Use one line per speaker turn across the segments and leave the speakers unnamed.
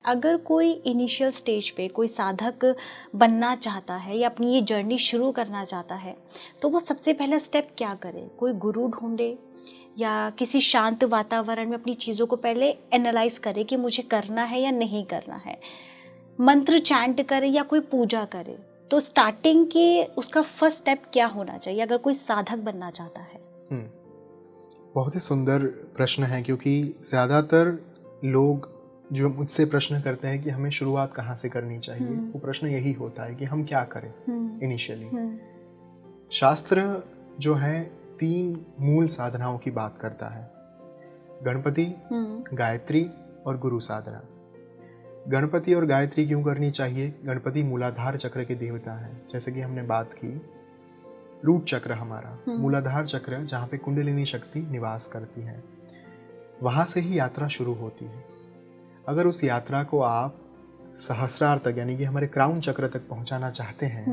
अगर कोई initial stage पे कोई साधक बनना चाहता है या अपनी ये जर्नी शुरू करना चाहता है, तो वो सबसे पहला स्टेप क्या करे? कोई गुरु ढूंढे या किसी शांत वातावरण में अपनी चीज़ों को पहले एनालाइज करे कि मुझे करना है या नहीं करना है, मंत्र चैंट करे या कोई पूजा करे? तो स्टार्टिंग के उसका फर्स्ट स्टेप क्या होना चाहिए अगर कोई साधक बनना चाहता है?
बहुत ही सुंदर प्रश्न है, क्योंकि ज़्यादातर लोग जो मुझसे प्रश्न करते हैं कि हमें शुरुआत कहाँ से करनी चाहिए, वो प्रश्न यही होता है कि हम क्या करें इनिशियली। शास्त्र जो है 3 मूल साधनाओं की बात करता है, गणपति, गायत्री और गुरु साधना। गणपति और गायत्री क्यों करनी चाहिए? गणपति मूलाधार चक्र के देवता है। जैसे कि हमने बात की, रूट चक्र हमारा मूलाधार चक्र, जहाँ पे कुंडलिनी शक्ति निवास करती है, वहाँ से ही यात्रा शुरू होती है। अगर उस यात्रा को आप सहस्रार तक यानी कि हमारे क्राउन चक्र तक पहुँचाना चाहते हैं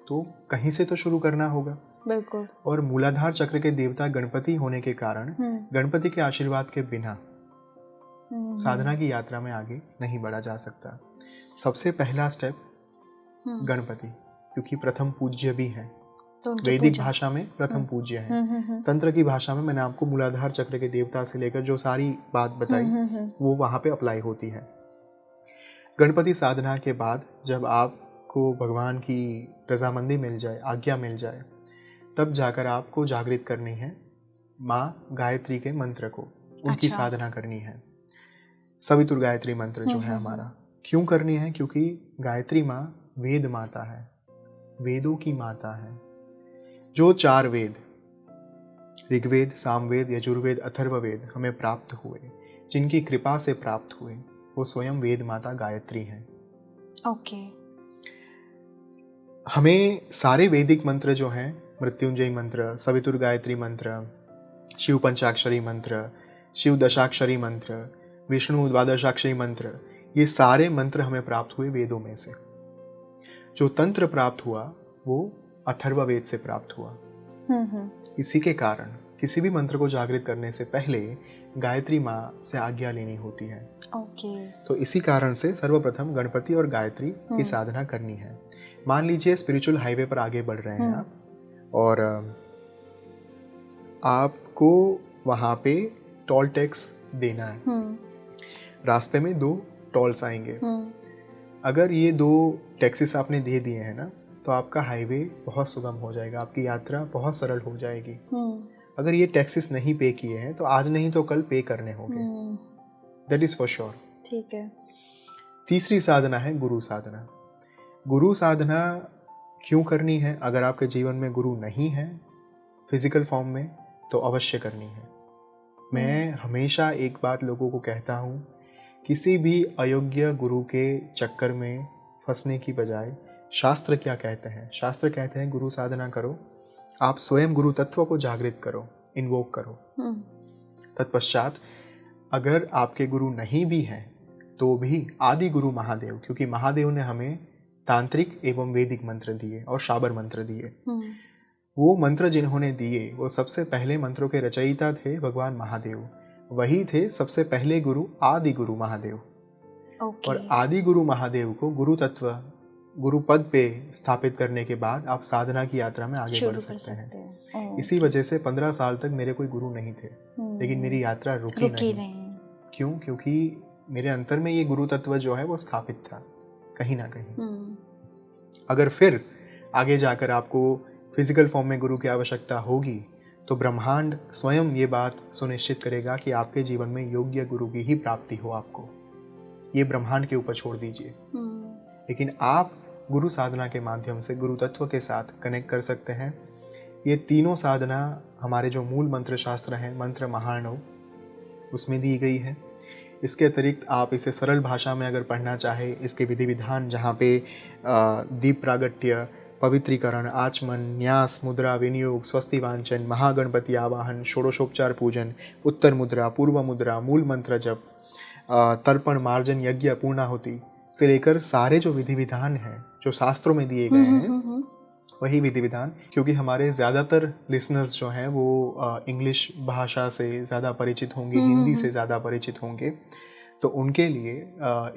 तो कहीं से तो शुरू करना होगा।
बिल्कुल।
और मूलाधार चक्र के देवता गणपति होने के कारण गणपति के आशीर्वाद के बिना साधना की यात्रा में आगे नहीं बढ़ा जा सकता। सबसे पहला स्टेप गणपति, क्योंकि प्रथम पूज्य भी है।
तो
वैदिक भाषा में प्रथम पूज्य है। तंत्र की भाषा में मैंने आपको मूलाधार चक्र के देवता से लेकर जो सारी बात बताई वो वहां पे अप्लाई होती है। गणपति साधना के बाद जब आपको भगवान की रजामंदी मिल जाए, आज्ञा मिल जाए, तब जाकर आपको जागृत करनी है माँ गायत्री के मंत्र को, उनकी साधना करनी है। सवितुर गायत्री मंत्र जो है हमारा, क्यों करनी है? क्योंकि गायत्री माँ वेद माता है, वेदों की माता है। जो 4 वेद, ऋग्वेद, सामवेद, यजुर्वेद, अथर्ववेद हमें प्राप्त हुए, जिनकी कृपा से प्राप्त हुए, वो स्वयं वेद माता गायत्री हैं।
ओके।
हमें सारे वैदिक मंत्र जो हैं, मृत्युंजय मंत्र, सवितुर गायत्री मंत्र, शिव पंचाक्षरी मंत्र, शिव दशाक्षरी मंत्र, विष्णु द्वादशाक्षरी मंत्र, ये सारे मंत्र हमें प्राप्त हुए वेदों में से। जो तंत्र प्राप्त हुआ वो अथर्ववेद से प्राप्त हुआ। इसी के कारण किसी भी मंत्र को जागृत करने से पहले गायत्री माँ से आज्ञा लेनी होती है। तो इसी कारण से सर्वप्रथम गणपति और गायत्री की साधना करनी है। मान लीजिए स्पिरिचुअल हाईवे पर आगे बढ़ रहे हैं आप, और आपको वहाँ पे टोल टैक्स देना है। रास्ते में 2 टोल्स आएंगे। अगर ये 2 टैक्सेस आपने दे दिए हैं ना, तो आपका हाईवे बहुत सुगम हो जाएगा, आपकी यात्रा बहुत सरल हो जाएगी। अगर ये टैक्सेस नहीं पे किए हैं तो आज नहीं तो कल पे करने होंगे, दैट इज फॉर श्योर।
ठीक है।
तीसरी साधना है गुरु साधना। गुरु साधना क्यों करनी है? अगर आपके जीवन में गुरु नहीं है फिजिकल फॉर्म में, तो अवश्य करनी है। मैं हमेशा एक बात लोगों को कहता हूँ, किसी भी अयोग्य गुरु के चक्कर में फंसने की बजाय शास्त्र क्या कहते हैं? शास्त्र कहते हैं गुरु साधना करो, आप स्वयं गुरु तत्व को जागृत करो, इन्वोक करो। तत्पश्चात अगर आपके गुरु नहीं भी हैं तो भी आदि गुरु महादेव, क्योंकि महादेव ने हमें तांत्रिक एवं वैदिक मंत्र दिए और शाबर मंत्र दिए। वो मंत्र जिन्होंने दिए वो सबसे पहले मंत्रों के रचयिता थे भगवान महादेव। वही थे सबसे पहले गुरु, आदि गुरु महादेव। और आदि गुरु महादेव को गुरु तत्व, गुरु पद पे स्थापित करने के बाद आप साधना की यात्रा में आगे बढ़ सकते हैं। इसी वजह से 15 साल तक मेरे कोई गुरु नहीं थे, लेकिन मेरी यात्रा रुकी नहीं। क्यों? क्योंकि मेरे अंतर में ये गुरु तत्व जो है वो स्थापित था कहीं ना कहीं। अगर फिर आगे जाकर आपको फिजिकल फॉर्म में गुरु की आवश्यकता होगी तो ब्रह्मांड स्वयं ये बात सुनिश्चित करेगा कि आपके जीवन में योग्य गुरु की ही प्राप्ति हो आपको। ये ब्रह्मांड के ऊपर छोड़ दीजिए। लेकिन आप गुरु साधना के माध्यम से गुरु तत्व के साथ कनेक्ट कर सकते हैं। ये तीनों साधना हमारे जो मूल मंत्र शास्त्र हैं, मंत्र महार्णव, उसमें दी गई है। इसके अतिरिक्त आप इसे सरल भाषा में अगर पढ़ना चाहे, इसके विधि विधान जहाँ पे दीप प्रागट्य, पवित्रीकरण, आचमन, न्यास, मुद्रा, विनियोग, स्वस्ति वांचन, महागणपति आवाहन, षोडशोपचार पूजन, उत्तर मुद्रा, पूर्व मुद्रा, मूल मंत्र जप, तर्पण, मार्जन, यज्ञ, पूर्णाहुति से लेकर सारे जो विधि विधान हैं जो शास्त्रों में दिए गए हैं, वही विधि विधान। क्योंकि हमारे ज़्यादातर लिसनर्स जो हैं वो इंग्लिश भाषा से ज़्यादा परिचित होंगे, हिंदी से ज़्यादा परिचित होंगे, तो उनके लिए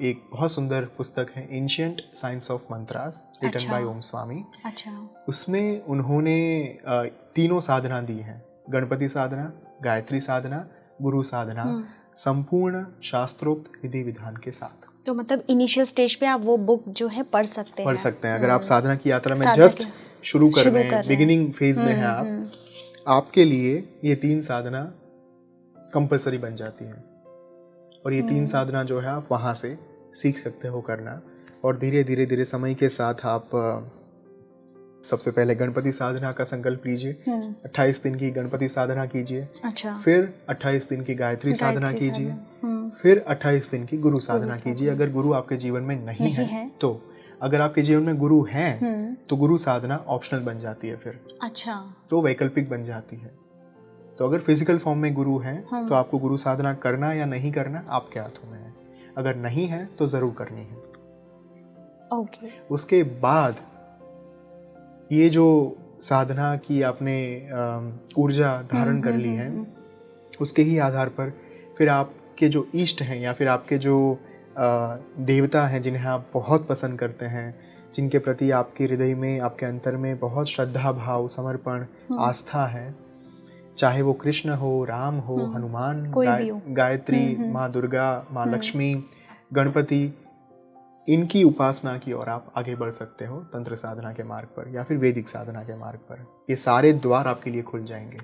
एक बहुत सुंदर पुस्तक है ancient science of mantras written
अच्छा।
बाय ओम स्वामी।
अच्छा।
उसमें उन्होंने तीनों साधना दी हैं, गणपति साधना, गायत्री साधना, गुरु साधना, संपूर्ण शास्त्रोक्त विधि विधान के साथ।
तो मतलब इनिशियल स्टेज पे आप वो बुक जो है पढ़ सकते
पढ़
हैं।
सकते हैं अगर आप साधना की यात्रा में
साधना
जस्ट शुरू कर रहे हैं, बिगिनिंग फेज में हैं आप, आपके लिए ये 3 साधना कंपलसरी बन जाती हैं। और ये 3 साधना जो है आप वहाँ से सीख सकते हो करना। और धीरे धीरे धीरे समय के साथ आप सबसे पहले गणपति साधना का संकल्प लीजिए, 28 दिन की गणपति साधना कीजिए।
अच्छा।
फिर 28 दिन की गायत्री साधना कीजिए, फिर 28 दिन की गुरु साधना कीजिए। अगर गुरु आपके जीवन में नहीं है तो, अगर आपके जीवन में गुरु हैं तो गुरु साधना ऑप्शनल बन जाती है फिर।
अच्छा।
तो वैकल्पिक बन जाती है। तो अगर फिजिकल फॉर्म में गुरु हैं तो आपको गुरु साधना करना या नहीं करना आपके हाथों में है। अगर नहीं है तो जरूर करनी है।
ओके।
उसके बाद ये जो साधना की आपने ऊर्जा धारण कर ली है, उसके ही आधार पर फिर आपके जो इष्ट हैं या फिर आपके जो देवता हैं जिन्हें आप बहुत पसंद करते हैं, जिनके प्रति आपके हृदय में, आपके अंतर में बहुत श्रद्धा भाव, समर्पण, आस्था है, चाहे वो कृष्ण हो, राम हो, हनुमान, गायत्री, माँ दुर्गा, माँ लक्ष्मी, गणपति, इनकी उपासना की ओर आप आगे बढ़ सकते हो तंत्र साधना के मार्ग पर या फिर वैदिक साधना के मार्ग पर। ये सारे द्वार आपके लिए खुल जाएंगे।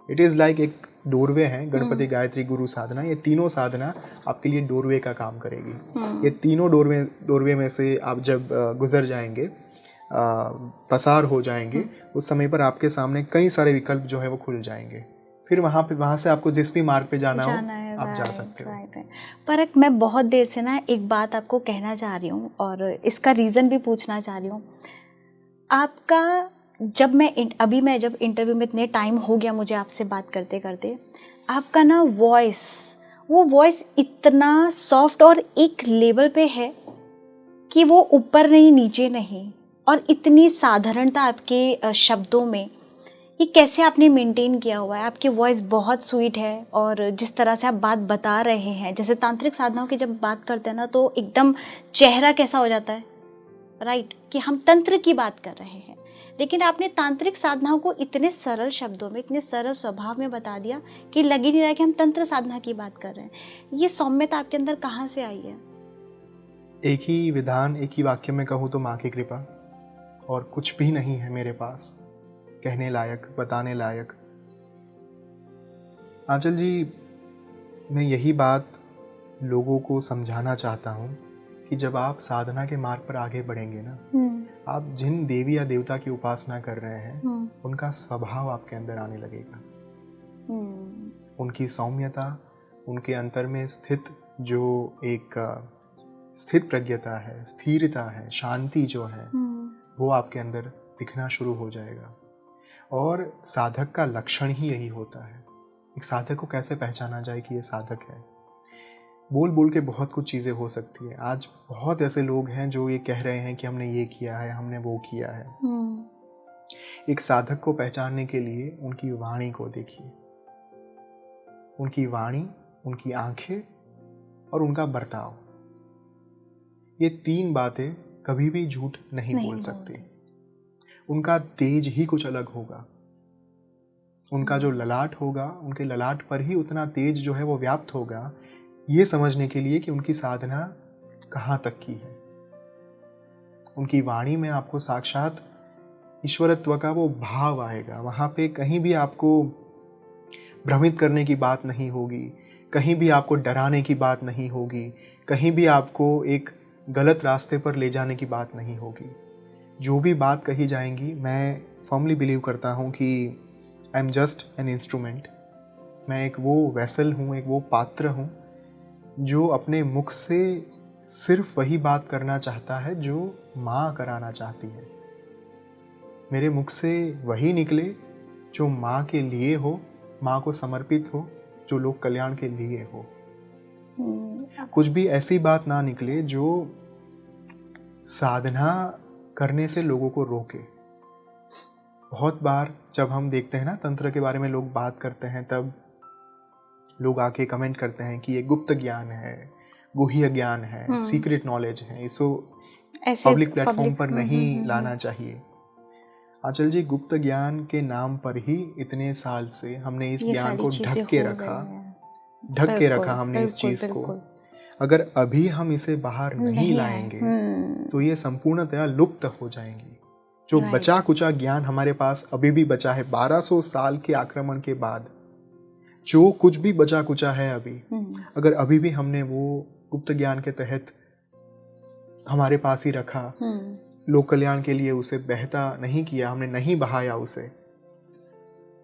इट इज़ लाइक एक डोरवे है, गणपति, गायत्री, गुरु साधना, ये तीनों साधना आपके लिए डोरवे का काम करेगी। ये तीनों डोरवे में से आप जब गुजर जाएंगे, पसार हो जाएंगे, उस समय पर आपके सामने कई सारे विकल्प जो है वो खुल जाएंगे। फिर वहाँ से आपको जिस भी मार्ग पे जाना हो आप जा सकते हो।
पर मैं बहुत देर से ना एक बात आपको कहना चाह रही हूँ और इसका रीज़न भी पूछना चाह रही हूँ। आपका जब मैं जब इंटरव्यू में इतने टाइम हो गया मुझे आपसे बात करते करते, आपका ना वो वॉइस इतना सॉफ्ट और एक लेवल पे है कि वो ऊपर नहीं नीचे नहीं, और इतनी साधारणता आपके शब्दों में, ये कैसे आपने मेंटेन किया हुआ है? आपकी वॉइस बहुत स्वीट है और जिस तरह से आप बात बता रहे हैं, जैसे तांत्रिक साधनाओं की जब बात करते हैं ना तो एकदम चेहरा कैसा हो जाता है, राइट, कि हम तंत्र की बात कर रहे हैं, लेकिन आपने तांत्रिक साधनाओं को इतने सरल शब्दों में, इतने सरल स्वभाव में बता दिया कि लग ही नहीं रहा कि हम तंत्र साधना की बात कर रहे हैं। ये सौम्यता आपके अंदर कहाँ से आई है?
एक ही विधान, एक ही वाक्य में कहूँ तो माँ की कृपा, और कुछ भी नहीं है मेरे पास कहने लायक, बताने लायक। आंचल जी, मैं यही बात लोगों को समझाना चाहता हूँ कि जब आप साधना के मार्ग पर आगे बढ़ेंगे ना, आप जिन देवी या देवता की उपासना कर रहे हैं उनका स्वभाव आपके अंदर आने लगेगा। उनकी सौम्यता, उनके अंतर में स्थित जो एक स्थित प्रज्ञता है, स्थिरता है, शांति जो है, वो आपके अंदर दिखना शुरू हो जाएगा। और साधक का लक्षण ही यही होता है। एक साधक को कैसे पहचाना जाए कि ये साधक है? बोल बोल के बहुत कुछ चीज़ें हो सकती है। आज बहुत ऐसे लोग हैं जो ये कह रहे हैं कि हमने ये किया है, हमने वो किया है। एक साधक को पहचानने के लिए उनकी वाणी को देखिए। उनकी वाणी, उनकी आंखें और उनका बर्ताव, ये 3 बातें कभी भी झूठ नहीं बोल सकती। उनका तेज ही कुछ अलग होगा। उनका जो ललाट होगा, उनके ललाट पर ही उतना तेज जो है वो व्याप्त होगा, ये समझने के लिए कि उनकी साधना कहाँ तक की है। उनकी वाणी में आपको साक्षात ईश्वरत्व का वो भाव आएगा। वहाँ पे कहीं भी आपको भ्रमित करने की बात नहीं होगी, कहीं भी आपको डराने की बात नहीं होगी, कहीं भी आपको एक गलत रास्ते पर ले जाने की बात नहीं होगी। जो भी बात कही जाएंगी, मैं फर्मली बिलीव करता हूँ कि I am just an instrument. मैं एक वो वेसल हूँ, एक वो पात्र हूँ जो अपने मुख से सिर्फ वही बात करना चाहता है जो माँ कराना चाहती है। मेरे मुख से वही निकले जो माँ के लिए हो, माँ को समर्पित हो, जो लोक कल्याण के लिए हो। कुछ भी ऐसी बात ना निकले जो साधना करने से लोगों को रोके। बहुत बार जब हम देखते हैं ना तंत्र के बारे में लोग बात करते हैं, तब लोग आके कमेंट करते हैं कि ये गुप्त ज्ञान है, गुह्य ज्ञान है, सीक्रेट नॉलेज है, इसको
ऐसे
पब्लिक प्लेटफॉर्म पर
हम्म,
नहीं लाना चाहिए। आंचल जी, गुप्त ज्ञान के नाम पर ही इतने साल से हमने इस
ये
ज्ञान
सारी
को
चीजें
ढक के
हो
रखा,
रही हैं।
ढक के रखा
बिल्कुल,
हमने इस
बिल्कुल,
चीज को।
बिल्कुल।
अगर अभी हम इसे बाहर नहीं
नहीं आए।
लाएंगे तो ये संपूर्णतया लुप्त हो जाएंगी। जो
Right.
बचा कुचा ज्ञान हमारे पास अभी भी बचा है 1200 साल के आक्रमण के बाद, जो कुछ भी बचा कुचा है अभी, अगर अभी भी हमने वो गुप्त ज्ञान के तहत हमारे पास ही रखा, लोक कल्याण के लिए उसे बहता नहीं किया, हमने नहीं बहाया उसे,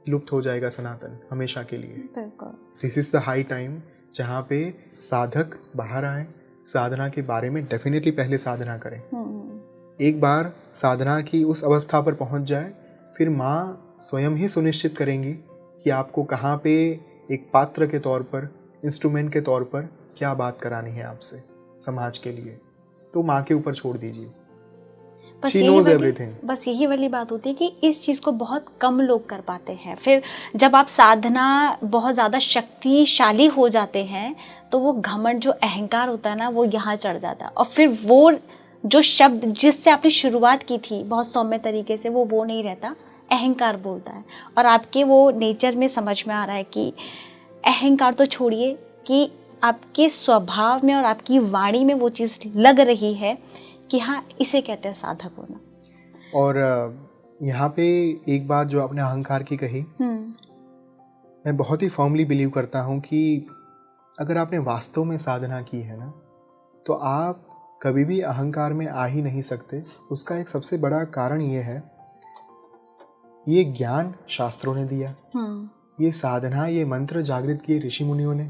लुप्त हो जाएगा सनातन हमेशा के लिए।
बिल्कुल।
This is the high time जहाँ पे साधक बाहर आए, साधना के बारे में डेफिनेटली पहले साधना करें। एक बार साधना की उस अवस्था पर पहुंच जाए, फिर माँ स्वयं ही सुनिश्चित करेंगी कि आपको कहाँ पे एक पात्र के तौर पर, इंस्ट्रूमेंट के तौर पर क्या बात करानी है आपसे समाज के लिए, तो माँ के ऊपर छोड़ दीजिए। She knows everything.
बस यही वाली बात होती है कि इस चीज़ को बहुत कम लोग कर पाते हैं। फिर जब आप साधना बहुत ज़्यादा शक्तिशाली हो जाते हैं तो वो घमंड, जो अहंकार होता है ना, वो यहाँ चढ़ जाता है, और फिर वो जो शब्द जिससे आपने शुरुआत की थी बहुत सौम्य तरीके से, वो नहीं रहता, अहंकार बोलता है। और आपके वो नेचर में समझ में आ रहा है कि अहंकार तो छोड़िए, कि आपके स्वभाव में और आपकी वाणी में वो चीज़ लग रही है कि हाँ, इसे कहते हैं साधक होना।
और यहाँ पे एक बात जो आपने अहंकार की कही, मैं बहुत ही फर्मली बिलीव करता हूँ कि अगर आपने वास्तव में साधना की है ना, तो आप कभी भी अहंकार में आ ही नहीं सकते। उसका एक सबसे बड़ा कारण ये है, ये ज्ञान शास्त्रों ने दिया, ये साधना, ये मंत्र जागृत किए ऋषि मुनियों ने,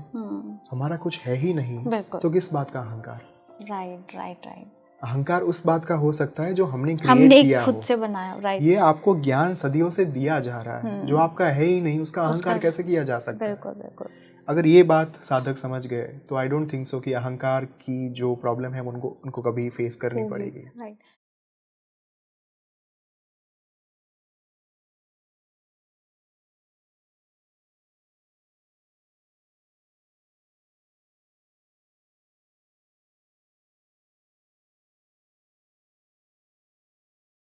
हमारा कुछ है ही नहीं, तो किस बात का अहंकार?
Right right right.
अहंकार उस बात का हो सकता है जो हमने क्रिएट किया,
खुद से बनाया। राइट।
ये आपको ज्ञान सदियों से दिया जा रहा है, जो आपका है ही नहीं, उसका अहंकार कैसे किया जा सकता है?
बिल्कुल बिल्कुल।
अगर ये बात साधक समझ गए तो आई डोंट थिंक सो कि अहंकार की जो प्रॉब्लम है उनको कभी फेस करनी पड़ेगी।
राइट।